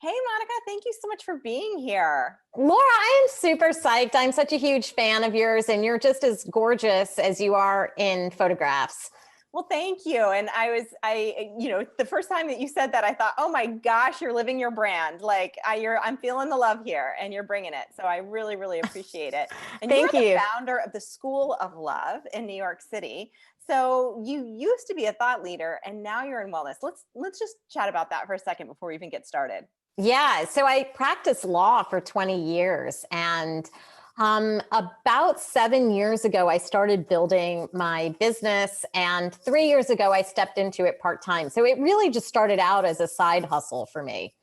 Hey, Monica, thank you so much for being here. Laura, I am super psyched. I'm such a huge fan of yours, and you're just as gorgeous as you are in photographs. Well, thank you. And the first time that you said that, I thought, oh my gosh, you're living your brand. I'm feeling the love here and you're bringing it. So I really, really appreciate it. And you are Thank the you. founder of the School of Love in New York City. So you used to be a thought leader and now you're in wellness. Let's just chat about that for a second before we even get started. Yeah, so I practiced law for 20 years, and about 7 years ago, I started building my business, and 3 years ago, I stepped into it part-time. So it really just started out as a side hustle for me.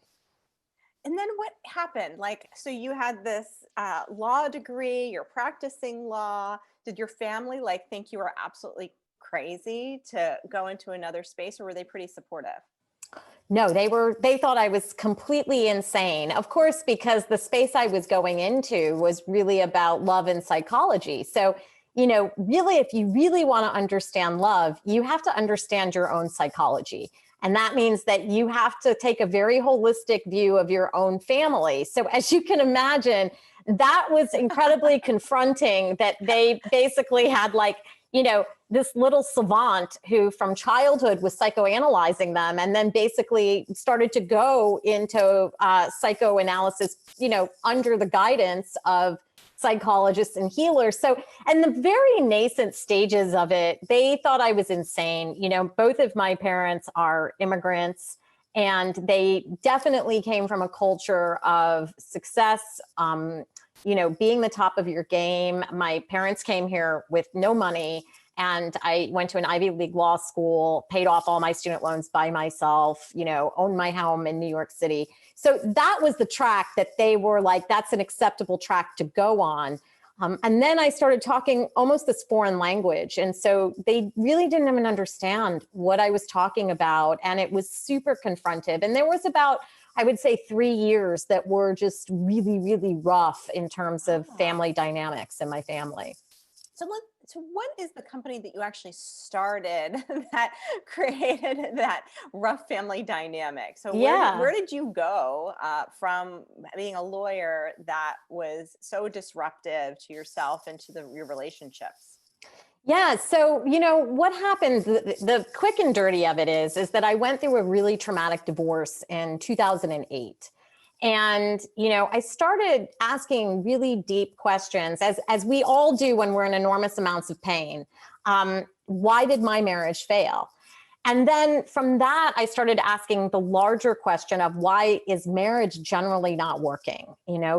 And then what happened? So you had this law degree, you're practicing law. Did your family think you were absolutely crazy to go into another space, or were they pretty supportive? No, they thought I was completely insane. Of course, because the space I was going into was really about love and psychology. So, really, if you really want to understand love, you have to understand your own psychology. And that means that you have to take a very holistic view of your own family. So, as you can imagine, that was incredibly confronting that they basically had this little savant who from childhood was psychoanalyzing them and then basically started to go into psychoanalysis, under the guidance of psychologists and healers. So, and the very nascent stages of it, they thought I was insane. Both of my parents are immigrants and they definitely came from a culture of success, being the top of your game. My parents came here with no money, and I went to an Ivy League law school, paid off all my student loans by myself, owned my home in New York City. So that was the track that they were like, that's an acceptable track to go on. And then I started talking almost this foreign language. And so they really didn't even understand what I was talking about. And it was super confrontive. And there was about, I would say, 3 years that were just really, really rough in terms of Ah. family dynamics in my family. So what is the company that you actually started that created that rough family dynamic? So where Yeah. did you go from being a lawyer that was so disruptive to yourself and to your relationships? Yeah. So, what happened, the quick and dirty of it is that I went through a really traumatic divorce in 2008. And, I started asking really deep questions, as we all do when we're in enormous amounts of pain. Why did my marriage fail? And then from that, I started asking the larger question of why is marriage generally not working?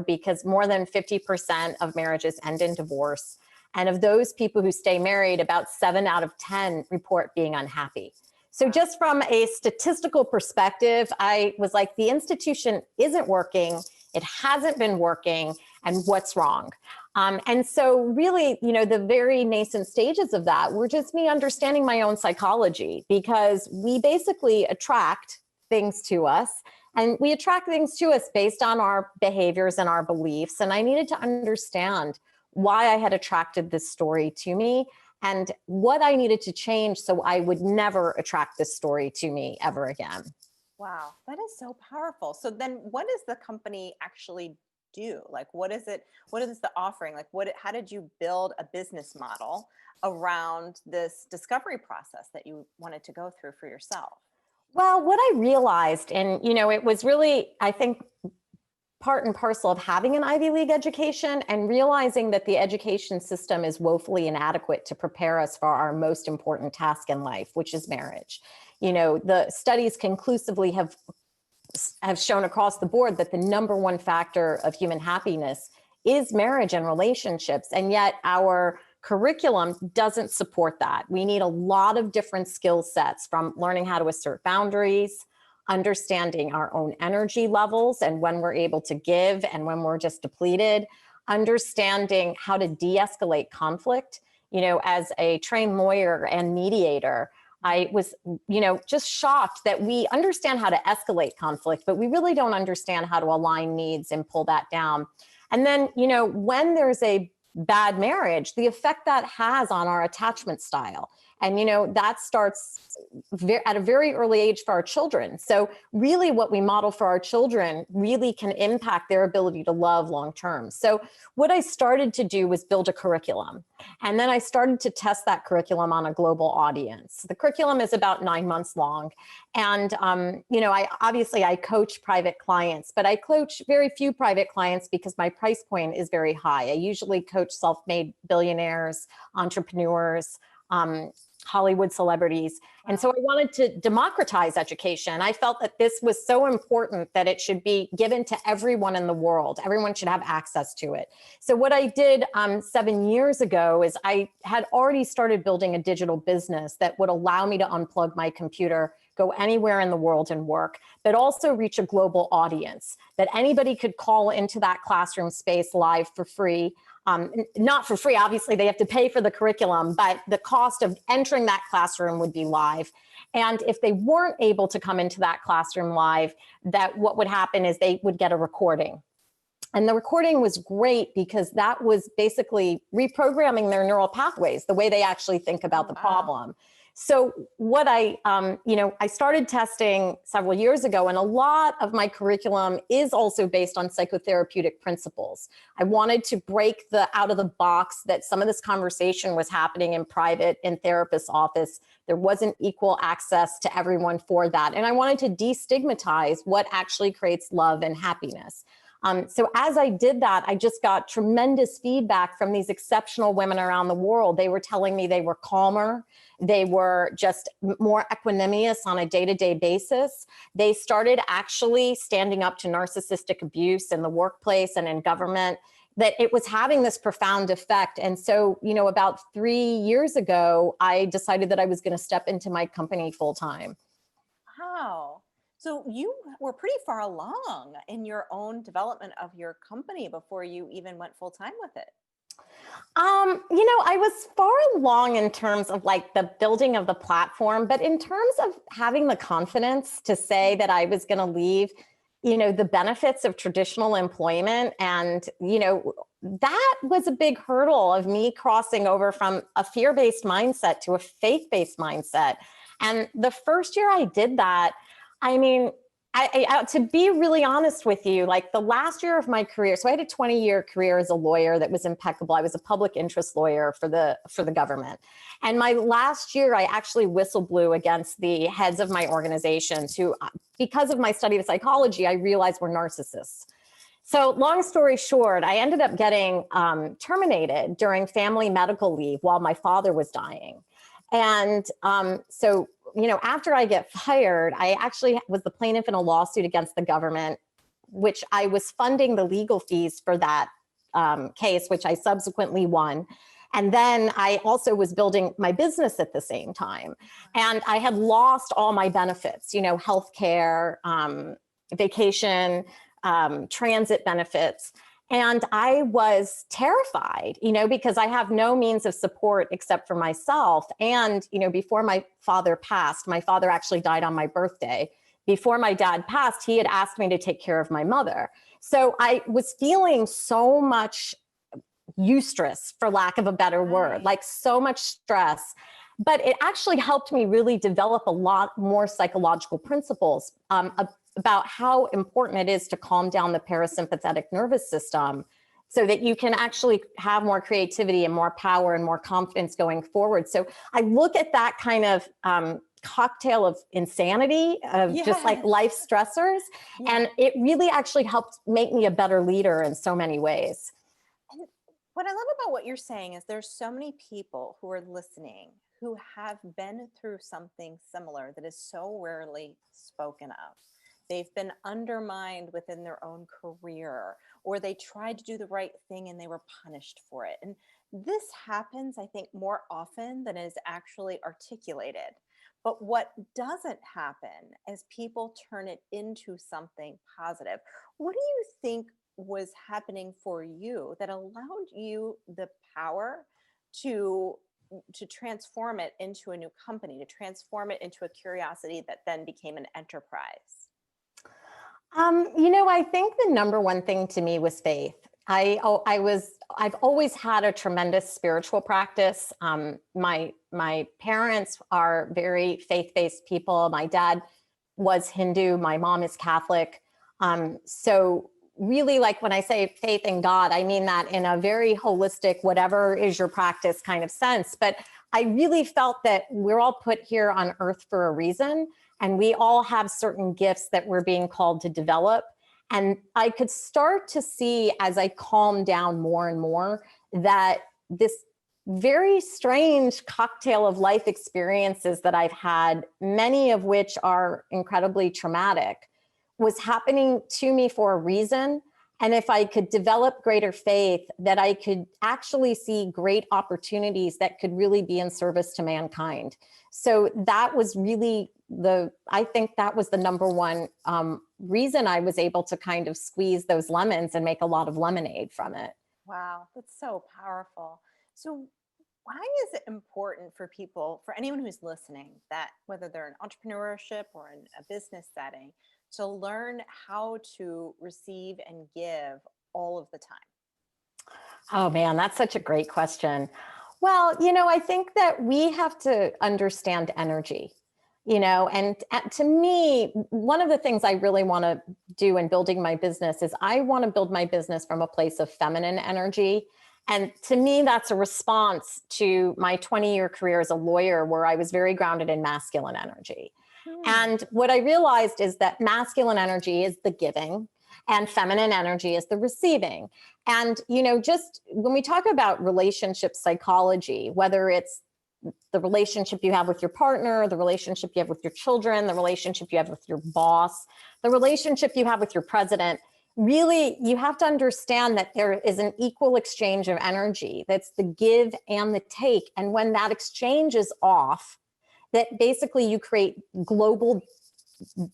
Because more than 50% of marriages end in divorce. And of those people who stay married, about 7 out of 10 report being unhappy. So Wow. just from a statistical perspective, I was like, the institution isn't working. It hasn't been working. And what's wrong? And so really, the very nascent stages of that were just me understanding my own psychology, because we basically attract things to us, and we attract things to us based on our behaviors and our beliefs. And I needed to understand why I had attracted this story to me and what I needed to change so I would never attract this story to me ever again. Wow, that is so powerful. So then what does the company actually do? What is it? What is the offering? How did you build a business model around this discovery process that you wanted to go through for yourself? Well, what I realized, and it was really, I think, part and parcel of having an Ivy League education and realizing that the education system is woefully inadequate to prepare us for our most important task in life, which is marriage. The studies conclusively have shown across the board that the number one factor of human happiness is marriage and relationships. And yet our curriculum doesn't support that. We need a lot of different skill sets, from learning how to assert boundaries, understanding our own energy levels and when we're able to give and when we're just depleted, understanding how to de-escalate conflict. As a trained lawyer and mediator, I was, just shocked that we understand how to escalate conflict, but we really don't understand how to align needs and pull that down. And then, when there's a bad marriage, the effect that has on our attachment style And, that starts at a very early age for our children. So really what we model for our children really can impact their ability to love long term. So what I started to do was build a curriculum. And then I started to test that curriculum on a global audience. The curriculum is about 9 months long. And, I coach private clients, but I coach very few private clients because my price point is very high. I usually coach self-made billionaires, entrepreneurs, Hollywood celebrities. And so I wanted to democratize education. I felt that this was so important that it should be given to everyone in the world. Everyone should have access to it. So what I did 7 years ago is I had already started building a digital business that would allow me to unplug my computer, go anywhere in the world and work, but also reach a global audience, that anybody could call into that classroom space live for free. Not for free, obviously they have to pay for the curriculum, but the cost of entering that classroom would be live. And if they weren't able to come into that classroom live, that what would happen is they would get a recording. And the recording was great because that was basically reprogramming their neural pathways, the way they actually think about the problem. So what I started testing several years ago, and a lot of my curriculum is also based on psychotherapeutic principles. I wanted to break the out of the box that some of this conversation was happening in private, in therapist's office. There wasn't equal access to everyone for that. And I wanted to destigmatize what actually creates love and happiness. So as I did that, I just got tremendous feedback from these exceptional women around the world. They were telling me they were calmer. They were just more equanimous on a day-to-day basis. They started actually standing up to narcissistic abuse in the workplace and in government, that it was having this profound effect. And so, about 3 years ago, I decided that I was going to step into my company full time. Wow. So you were pretty far along in your own development of your company before you even went full time with it. I was far along in terms of like the building of the platform, but in terms of having the confidence to say that I was going to leave, the benefits of traditional employment. And, that was a big hurdle of me crossing over from a fear-based mindset to a faith-based mindset. And the first year I did that, I mean, to be really honest with you, like the last year of my career, so I had a 20-year career as a lawyer that was impeccable. I was a public interest lawyer for the government. And my last year, I actually whistle blew against the heads of my organizations who, because of my study of psychology, I realized were narcissists. So long story short, I ended up getting terminated during family medical leave while my father was dying. And after I get fired, I actually was the plaintiff in a lawsuit against the government, which I was funding the legal fees for that case, which I subsequently won. And then I also was building my business at the same time. And I had lost all my benefits, healthcare, vacation, transit benefits. And I was terrified, because I have no means of support except for myself. And, before my father passed, my father actually died on my birthday. Before my dad passed, he had asked me to take care of my mother. So I was feeling so much eustress, for lack of a better word, like so much stress. But it actually helped me really develop a lot more psychological principles about how important it is to calm down the parasympathetic nervous system so that you can actually have more creativity and more power and more confidence going forward. So I look at that kind of cocktail of insanity of just like life stressors, and it really actually helped make me a better leader in so many ways. And what I love about what you're saying is there's so many people who are listening who have been through something similar that is so rarely spoken of. They've been undermined within their own career, or they tried to do the right thing and they were punished for it. And this happens, I think, more often than is actually articulated. But what doesn't happen is people turn it into something positive. What do you think was happening for you that allowed you the power to transform it into a new company, to transform it into a curiosity that then became an enterprise? I think the number one thing to me was faith. I've always had a tremendous spiritual practice. My parents are very faith-based people. My dad was Hindu. My mom is Catholic. So really, like when I say faith in God, I mean that in a very holistic, whatever is your practice kind of sense. But I really felt that we're all put here on earth for a reason, and we all have certain gifts that we're being called to develop. And I could start to see as I calmed down more and more that this very strange cocktail of life experiences that I've had, many of which are incredibly traumatic, was happening to me for a reason. And if I could develop greater faith, that I could actually see great opportunities that could really be in service to mankind. So that was really I think that was the number one reason I was able to kind of squeeze those lemons and make a lot of lemonade from it. Wow, that's so powerful. So, why is it important for people, for anyone who's listening, that whether they're in entrepreneurship or in a business setting, to learn how to receive and give all of the time? Oh man, that's such a great question. Well, I think that we have to understand energy, and to me, one of the things I really want to do in building my business is I want to build my business from a place of feminine energy. And to me, that's a response to my 20-year career as a lawyer, where I was very grounded in masculine energy. Hmm. And what I realized is that masculine energy is the giving and feminine energy is the receiving. And, just when we talk about relationship psychology, whether it's the relationship you have with your partner, the relationship you have with your children, the relationship you have with your boss, the relationship you have with your president, really, you have to understand that there is an equal exchange of energy. That's the give and the take. And when that exchange is off, that basically you create global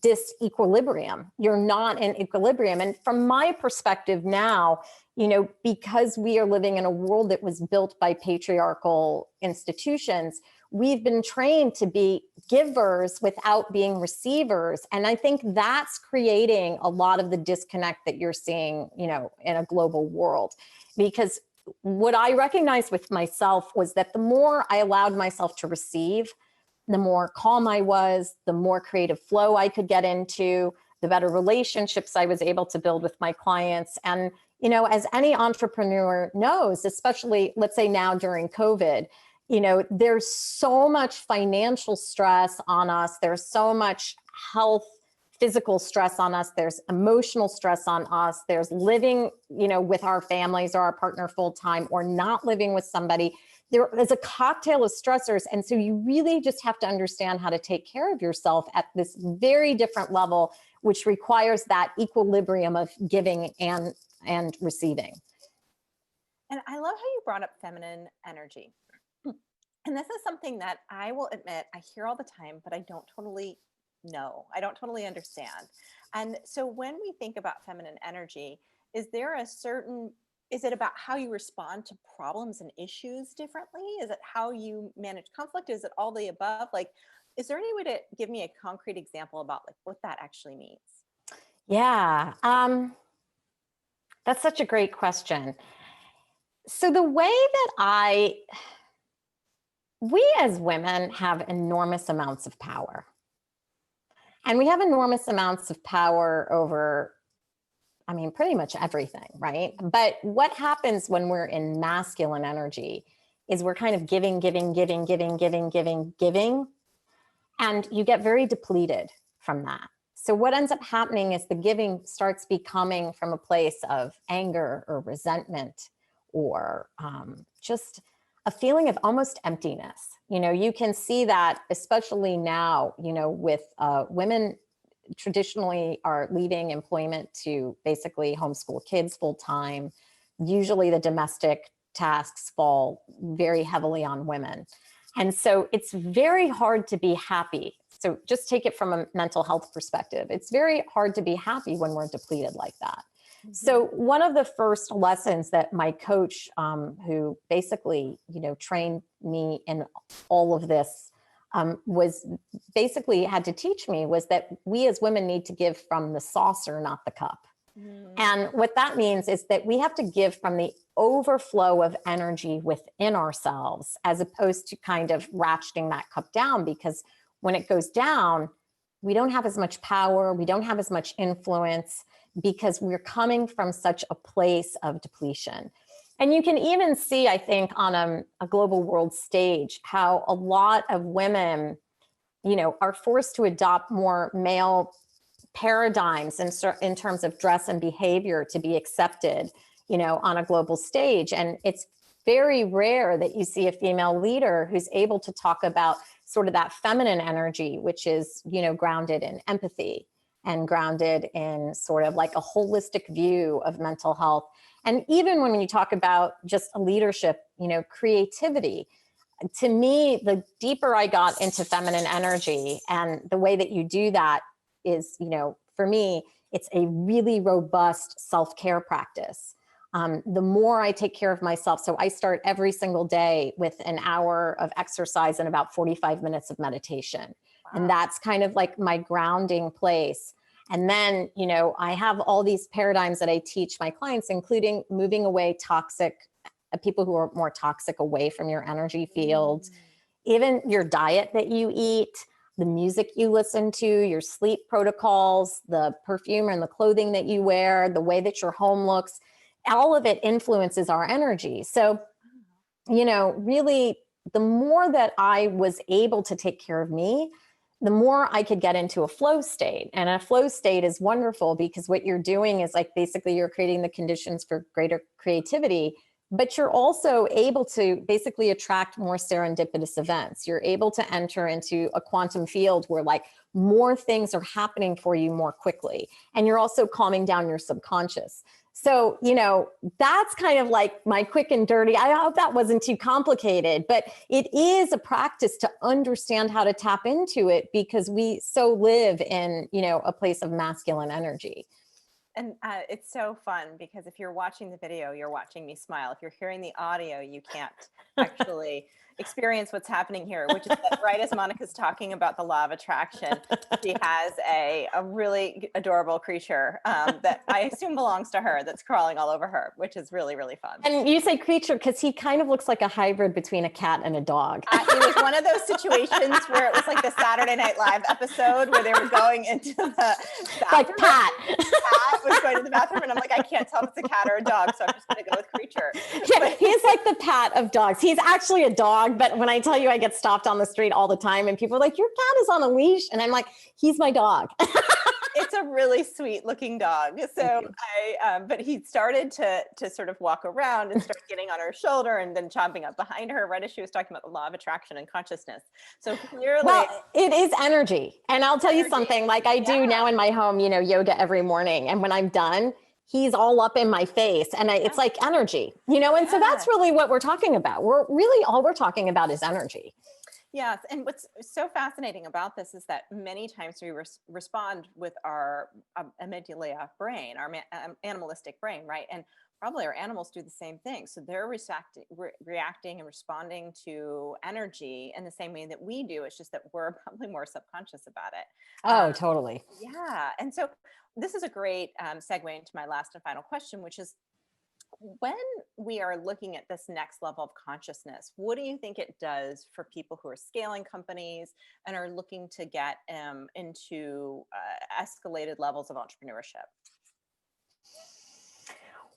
disequilibrium. You're not in equilibrium. And from my perspective now, because we are living in a world that was built by patriarchal institutions, we've been trained to be givers without being receivers. And I think that's creating a lot of the disconnect that you're seeing, in a global world. Because what I recognized with myself was that the more I allowed myself to receive, the more calm I was, the more creative flow I could get into, the better relationships I was able to build with my clients. And, as any entrepreneur knows, especially let's say now during COVID, there's so much financial stress on us. There's so much health, physical stress on us. There's emotional stress on us. There's living, with our families or our partner full time, or not living with somebody. There is a cocktail of stressors. And so you really just have to understand how to take care of yourself at this very different level, which requires that equilibrium of giving and receiving. And I love how you brought up feminine energy. And this is something that I will admit I hear all the time, but I don't totally know. I don't totally understand. And so when we think about feminine energy, is there a certain, is it about how you respond to problems and issues differently? Is it how you manage conflict? Is it all the above? Like, is there any way to give me a concrete example about like what that actually means? Yeah, that's such a great question. So the way that we as women have enormous amounts of power. And we have enormous amounts of power over, pretty much everything, right? But what happens when we're in masculine energy is we're kind of giving, giving, giving, giving, giving, giving, giving, and you get very depleted from that. So what ends up happening is the giving starts becoming from a place of anger or resentment, or just a feeling of almost emptiness. You can see that, especially now, with women traditionally are leaving employment to basically homeschool kids full time. Usually the domestic tasks fall very heavily on women. And so it's very hard to be happy. So just take it from a mental health perspective. It's very hard to be happy when we're depleted like that. So one of the first lessons that my coach, who basically, trained me in all of this, was basically had to teach me was that we as women need to give from the saucer, not the cup. Mm. And what that means is that we have to give from the overflow of energy within ourselves, as opposed to kind of ratcheting that cup down, because when it goes down, we don't have as much power, we don't have as much influence, because we're coming from such a place of depletion. And you can even see, I think, on a global world stage, how a lot of women, are forced to adopt more male paradigms in terms of dress and behavior to be accepted, on a global stage. And it's very rare that you see a female leader who's able to talk about sort of that feminine energy, which is, grounded in empathy and grounded in sort of like a holistic view of mental health. And even when you talk about just leadership, creativity, to me, the deeper I got into feminine energy, and the way that you do that is, for me, it's a really robust self-care practice. The more I take care of myself, so I start every single day with an hour of exercise and about 45 minutes of meditation. Wow. And that's kind of like my grounding place. And then, I have all these paradigms that I teach my clients, including moving away people who are more toxic away from your energy field, even your diet that you eat, the music you listen to, your sleep protocols, the perfume and the clothing that you wear, the way that your home looks, all of it influences our energy. So, really, the more that I was able to take care of me, the more I could get into a flow state. And a flow state is wonderful, because what you're doing is like basically you're creating the conditions for greater creativity, but you're also able to basically attract more serendipitous events. You're able to enter into a quantum field where like more things are happening for you more quickly. And you're also calming down your subconscious. So, that's kind of like my quick and dirty. I hope that wasn't too complicated, but it is a practice to understand how to tap into it, because we so live in, a place of masculine energy. And it's so fun, because if you're watching the video, you're watching me smile. If you're hearing the audio, you can't actually experience what's happening here, which is that right as Monica's talking about the law of attraction, she has a really adorable creature that I assume belongs to her, that's crawling all over her, which is really, really fun. And you say creature because he kind of looks like a hybrid between a cat and a dog. It was one of those situations where it was like the Saturday Night Live episode where they were going into the bathroom. Like Pat. Pat was going to the bathroom, and I'm like, I can't tell if it's a cat or a dog, so I'm just going to go with creature. Yeah, he's like the Pat of dogs. He's actually a dog, but when I tell you I get stopped on the street all the time and people are like, your cat is on a leash, and I'm like, he's my dog. It's a really sweet looking dog. So but he started to sort of walk around and start getting on her shoulder and then chomping up behind her right as she was talking about the law of attraction and consciousness. So clearly, well, it is energy. And I'll tell you something, like I do now in my home, yoga every morning. And when I'm done, he's all up in my face, and it's like energy, and so that's really what we're talking about. All we're talking about is energy. Yes. And what's so fascinating about this is that many times we respond with our amygdala brain, our animalistic brain, right? And probably our animals do the same thing. So they're reacting and responding to energy in the same way that we do. It's just that we're probably more subconscious about it. Oh, totally. Yeah. And so this is a great segue into my last and final question, which is, when we are looking at this next level of consciousness, what do you think it does for people who are scaling companies and are looking to get into escalated levels of entrepreneurship?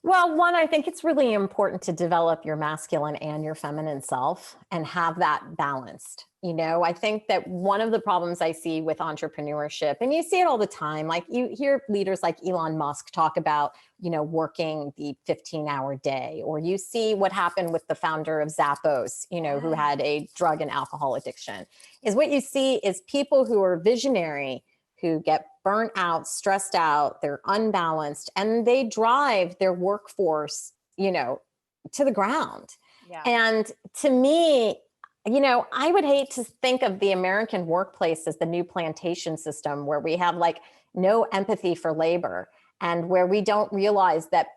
Well, one, I think it's really important to develop your masculine and your feminine self and have that balanced. I think that one of the problems I see with entrepreneurship, and you see it all the time, like you hear leaders like Elon Musk talk about, working the 15-hour day, or you see what happened with the founder of Zappos, who had a drug and alcohol addiction, is what you see is people who are visionary, who get burnt out, stressed out, they're unbalanced, and they drive their workforce, to the ground. Yeah. And to me, I would hate to think of the American workplace as the new plantation system where we have like no empathy for labor, and where we don't realize that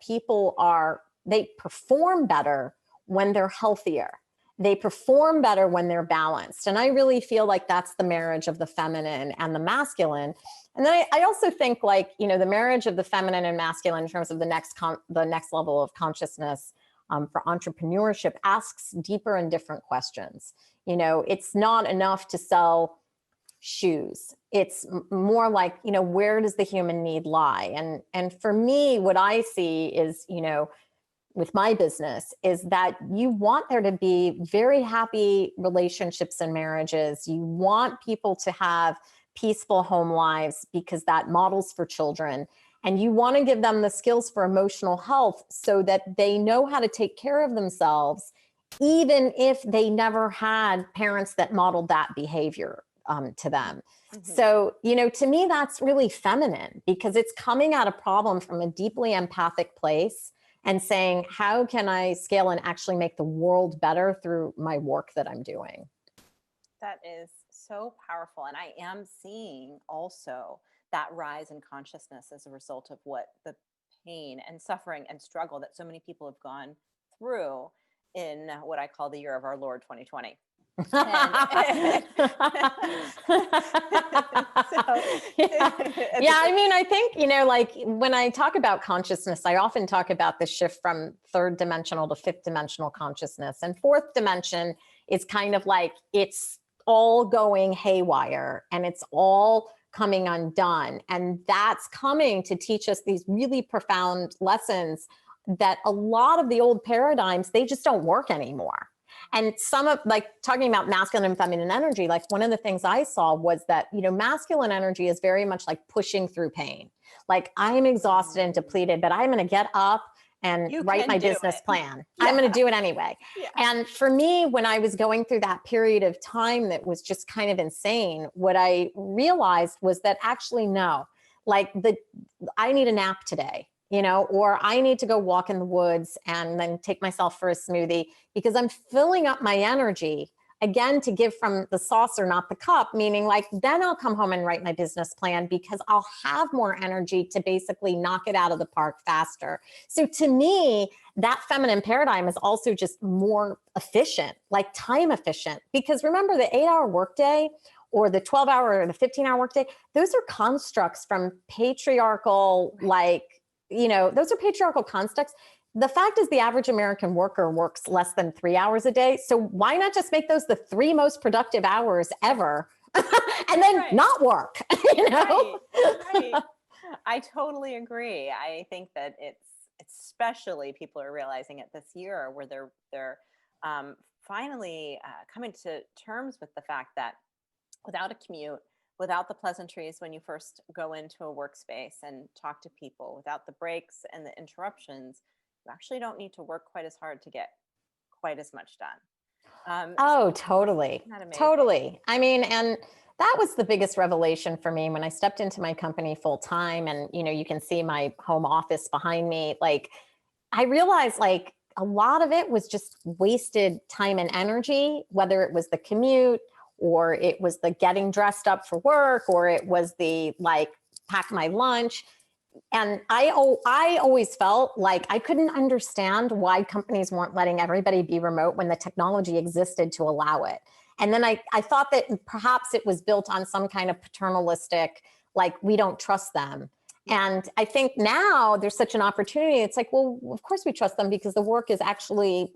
they perform better when they're healthier. they perform better when they're balanced. And I really feel like that's the marriage of the feminine and the masculine. And then I also think, like, you know, the marriage of the feminine and masculine in terms of the next level of consciousness for entrepreneurship asks deeper and different questions. You know, it's not enough to sell shoes. It's more like, you know, where does the human need lie? And for me, what I see is, you know, with my business is that you want there to be very happy relationships and marriages. You want people to have peaceful home lives because that models for children. And you want to give them the skills for emotional health so that they know how to take care of themselves, even if they never had parents that modeled that behavior to them. Mm-hmm. So, you know, to me, that's really feminine because it's coming at a problem from a deeply empathic place and saying, how can I scale and actually make the world better through my work that I'm doing? That is so powerful. And I am seeing also that rise in consciousness as a result of what the pain and suffering and struggle that so many people have gone through in what I call the year of our Lord 2020. So, yeah, I mean, I think, you know, like when I talk about consciousness, I often talk about the shift from third dimensional to fifth dimensional consciousness. And fourth dimension is kind of like it's all going haywire and it's all coming undone. And that's coming to teach us these really profound lessons that a lot of the old paradigms, they just don't work anymore. And some of, like, talking about masculine and feminine energy, like one of the things I saw was that, you know, masculine energy is very much like pushing through pain. Like, I'm exhausted and depleted, but I'm going to get up and write my business plan. Yeah. I'm going to do it anyway. Yeah. And for me, when I was going through that period of time that was just kind of insane, what I realized was that actually, no, like I need a nap today, you know, or I need to go walk in the woods and then take myself for a smoothie because I'm filling up my energy again to give from the saucer, not the cup, meaning like, then I'll come home and write my business plan because I'll have more energy to basically knock it out of the park faster. So to me, that feminine paradigm is also just more efficient, like time efficient, because remember the 8-hour workday or the 12-hour or the 15-hour workday, those are constructs from patriarchal, like, you know, those are patriarchal constructs. The fact is the average American worker works less than 3 hours a day. So why not just make those the 3 most productive hours ever and then not work, you know? Right. I totally agree. I think that it's especially people are realizing it this year where they're finally coming to terms with the fact that without a commute, without the pleasantries when you first go into a workspace and talk to people, without the breaks and the interruptions, you actually don't need to work quite as hard to get quite as much done. Oh, totally. Totally. I mean, and that was the biggest revelation for me when I stepped into my company full time. And, you know, you can see my home office behind me. Like, I realized like a lot of it was just wasted time and energy, whether it was the commute or it was the getting dressed up for work, or it was the like pack my lunch. And I always felt like I couldn't understand why companies weren't letting everybody be remote when the technology existed to allow it. And then I thought that perhaps it was built on some kind of paternalistic, like, we don't trust them. And I think now there's such an opportunity. It's like, well, of course we trust them because the work is actually,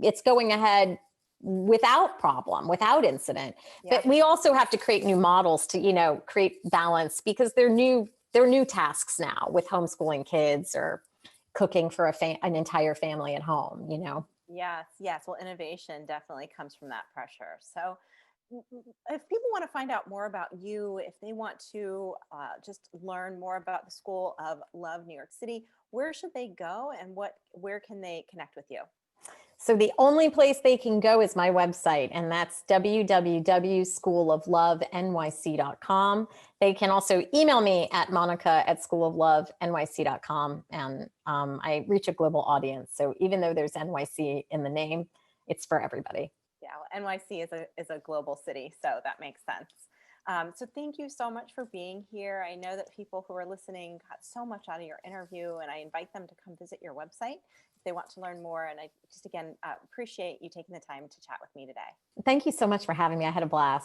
it's going ahead without problem, without incident. Yeah. But we also have to create new models to, you know, create balance because they're new tasks now with homeschooling kids or cooking for an entire family at home, you know? Yes. Well, innovation definitely comes from that pressure. So if people want to find out more about you, if they want to just learn more about the School of Love New York City, where should they go and where can they connect with you? So the only place they can go is my website, and that's www.schooloflovenyc.com. They can also email me at monica@schooloflovenyc.com, and I reach a global audience. So even though there's NYC in the name, it's for everybody. Yeah, well, NYC is a global city, so that makes sense. So thank you so much for being here. I know that people who are listening got so much out of your interview, and I invite them to come visit your website if they want to learn more. And I just, again, appreciate you taking the time to chat with me today. Thank you so much for having me. I had a blast.